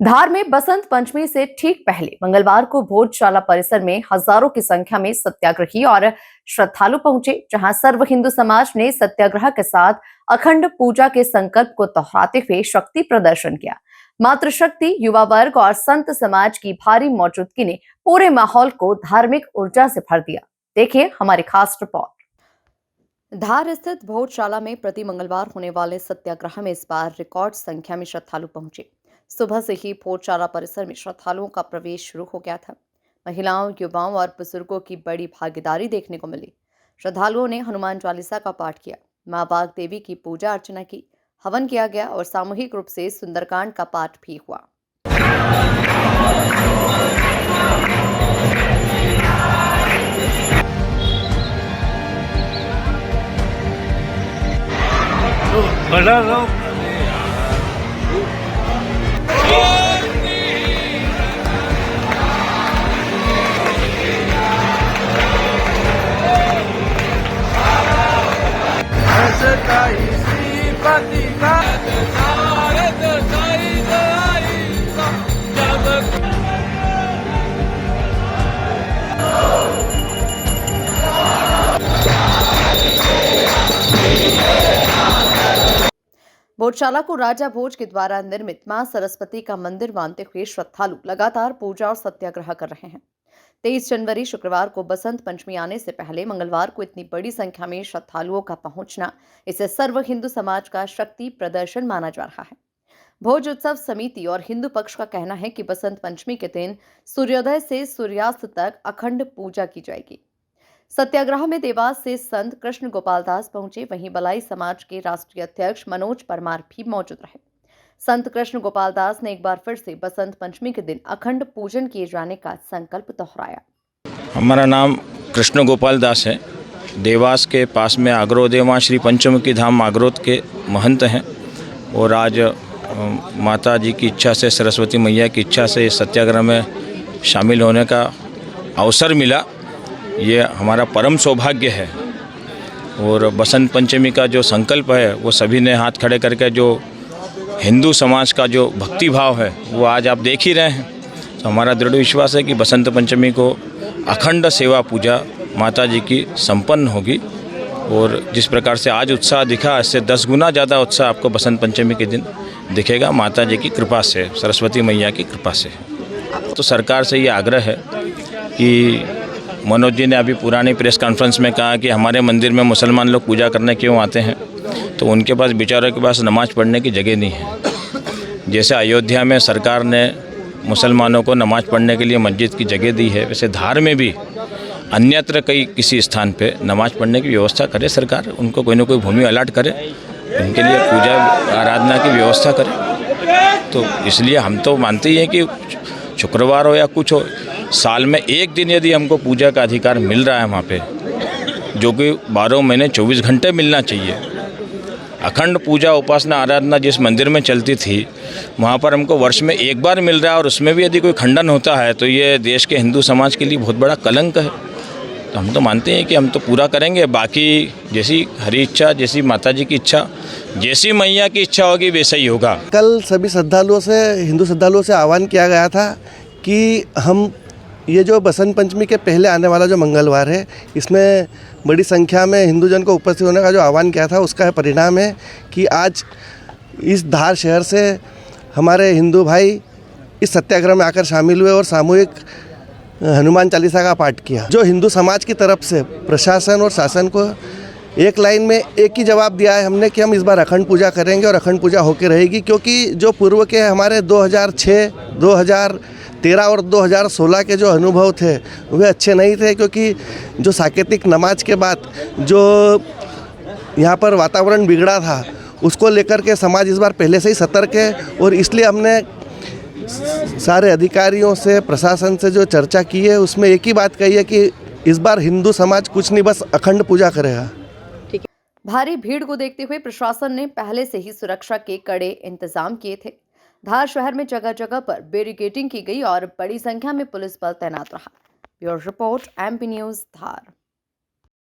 धार में बसंत पंचमी से ठीक पहले मंगलवार को भोजशाला परिसर में हजारों की संख्या में सत्याग्रही और श्रद्धालु पहुंचे, जहां सर्व हिंदू समाज ने सत्याग्रह के साथ अखंड पूजा के संकल्प को दोहराते हुए शक्ति प्रदर्शन किया। मातृशक्ति, युवा वर्ग और संत समाज की भारी मौजूदगी ने पूरे माहौल को धार्मिक ऊर्जा से भर दिया। देखिए हमारी खास रिपोर्ट। धार स्थित भोजशाला में प्रति मंगलवार होने वाले सत्याग्रह में इस बार रिकॉर्ड संख्या में श्रद्धालु पहुंचे। सुबह से ही भोजशाला परिसर में श्रद्धालुओं का प्रवेश शुरू हो गया था। महिलाओं, युवाओं और बुजुर्गों की बड़ी भागीदारी देखने को मिली। श्रद्धालुओं ने हनुमान चालीसा का पाठ किया, मां बाग देवी की पूजा अर्चना की, हवन किया गया और सामूहिक रूप से सुंदरकांड का पाठ भी हुआ। बड़ा लोग भोजशाला को राजा भोज के द्वारा निर्मित मां सरस्वती का मंदिर मानते हुए श्रद्धालु लगातार पूजा और सत्याग्रह कर रहे हैं। 23 जनवरी शुक्रवार को बसंत पंचमी आने से पहले मंगलवार को इतनी बड़ी संख्या में श्रद्धालुओं का पहुंचना, इसे सर्व हिंदू समाज का शक्ति प्रदर्शन माना जा रहा है। भोज उत्सव समिति और हिंदू पक्ष का कहना है कि बसंत पंचमी के दिन सूर्योदय से सूर्यास्त तक अखंड पूजा की जाएगी। सत्याग्रह में देवास से संत कृष्ण गोपाल दास पहुंचे, वहीं बलाई समाज के राष्ट्रीय अध्यक्ष मनोज परमार भी मौजूद रहे। संत कृष्ण गोपाल दास ने एक बार फिर से बसंत पंचमी के दिन अखंड पूजन किए जाने का संकल्प दोहराया। हमारा नाम कृष्ण गोपाल दास है। देवास के पास में आग्रोदेव मां श्री पंचमुखी धाम आग्रोद के महंत हैं और आज माता जी की इच्छा से, सरस्वती मैया की इच्छा से इस सत्याग्रह में शामिल होने का अवसर मिला। ये हमारा परम सौभाग्य है और बसंत पंचमी का जो संकल्प है वो सभी ने हाथ खड़े करके, जो हिंदू समाज का जो भक्ति भाव है वो आज आप देख ही रहे हैं। तो हमारा दृढ़ विश्वास है कि बसंत पंचमी को अखंड सेवा पूजा माता जी की संपन्न होगी और जिस प्रकार से आज उत्साह दिखा, इससे 10 गुना ज़्यादा उत्साह आपको बसंत पंचमी के दिन दिखेगा माता जी की कृपा से, सरस्वती मैया की कृपा से। तो सरकार से ये आग्रह है कि मनोज जी ने अभी पुरानी प्रेस कॉन्फ्रेंस में कहा कि हमारे मंदिर में मुसलमान लोग पूजा करने क्यों आते हैं, तो उनके पास, बेचारों के पास नमाज पढ़ने की जगह नहीं है। जैसे अयोध्या में सरकार ने मुसलमानों को नमाज पढ़ने के लिए मस्जिद की जगह दी है, वैसे धार में भी अन्यत्र किसी स्थान पे नमाज पढ़ने की व्यवस्था करे सरकार, उनको कोई ना कोई भूमि अलाट करे, उनके लिए पूजा आराधना की व्यवस्था करे। तो इसलिए हम तो मानते ही हैं कि शुक्रवार हो या कुछ हो, साल में एक दिन यदि हमको पूजा का अधिकार मिल रहा है वहाँ पे, जो कि 12 महीने 24 घंटे मिलना चाहिए। अखंड पूजा उपासना आराधना जिस मंदिर में चलती थी वहाँ पर हमको वर्ष में एक बार मिल रहा है और उसमें भी यदि कोई खंडन होता है तो ये देश के हिंदू समाज के लिए बहुत बड़ा कलंक है। तो हम तो मानते हैं कि हम तो पूरा करेंगे। बाकी जैसी हरी इच्छा, जैसी माता जी की इच्छा, जैसी मैया की इच्छा होगी वैसा ही होगा। कल सभी श्रद्धालुओं से, हिंदू श्रद्धालुओं से आह्वान किया गया था कि हम ये जो बसंत पंचमी के पहले आने वाला जो मंगलवार है, इसमें बड़ी संख्या में हिंदूजन को उपस्थित होने का जो आह्वान किया था, उसका परिणाम है कि आज इस धार शहर से हमारे हिंदू भाई इस सत्याग्रह में आकर शामिल हुए और सामूहिक हनुमान चालीसा का पाठ किया। जो हिंदू समाज की तरफ से प्रशासन और शासन को एक लाइन में एक ही जवाब दिया है हमने कि हम इस बार अखंड पूजा करेंगे और अखंड पूजा होकर रहेगी, क्योंकि जो पूर्व के हमारे 2006, 2013 और 2016 के जो अनुभव थे वे अच्छे नहीं थे, क्योंकि जो साकेतिक नमाज के बाद जो यहाँ पर वातावरण बिगड़ा था उसको लेकर के समाज इस बार पहले से ही सतर्क है और इसलिए हमने सारे अधिकारियों से, प्रशासन से जो चर्चा की है उसमें एक ही बात कही है कि इस बार हिंदू समाज कुछ नहीं, बस अखंड पूजा करेगा। भारी भीड़ को देखते हुए प्रशासन ने पहले से ही सुरक्षा के कड़े इंतजाम किए थे। धार शहर में जगह जगह पर बैरिकेडिंग की गई और बड़ी संख्या में पुलिस बल तैनात रहा। ब्यूरो रिपोर्ट, MP न्यूज़, धार।